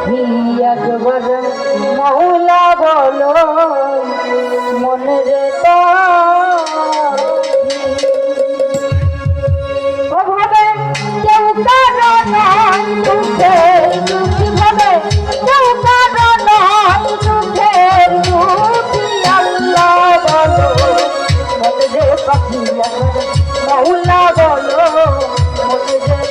পাখি একবার মৌলা বলো মনে রে ওভাবে কেউ কারো নয় দুঃখের দুঃখী ভাবে কেউ কারো নয় দুঃখের দুঃখী আল্লাহ বলো মনে রে পাখি একবার মৌলা বলো মনে রে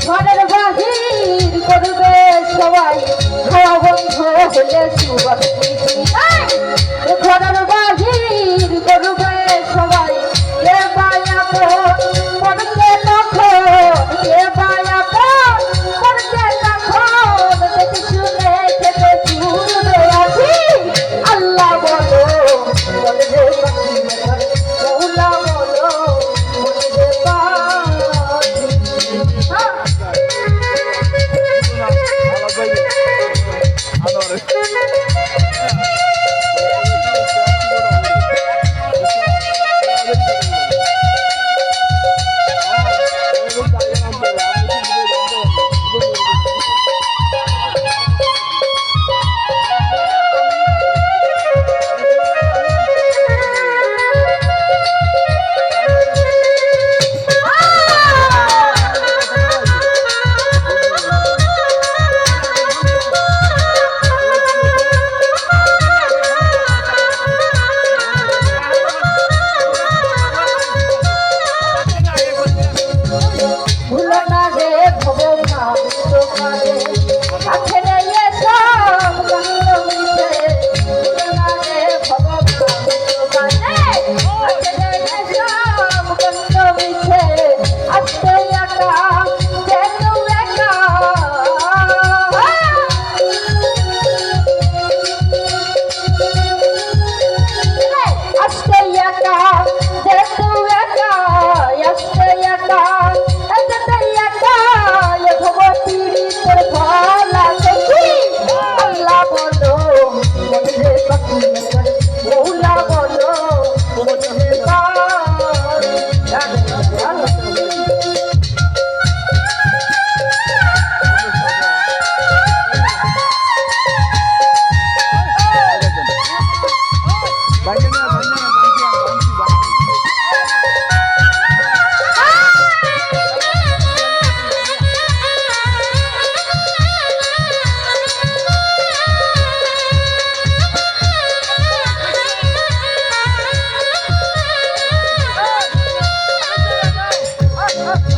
ঘরের বাহির করবে সবাই খাওয়া বন্ধ হলে সুবাদ ঘরের বাহির করবে সবাই কে বায়া পড়তে তখন কে বায়া পড়তে তখন দেখে শুনে খেতে চুলবে আছি আল্লাহ বলো বলে রে মৌলা বলো বলে রে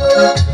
Thank you.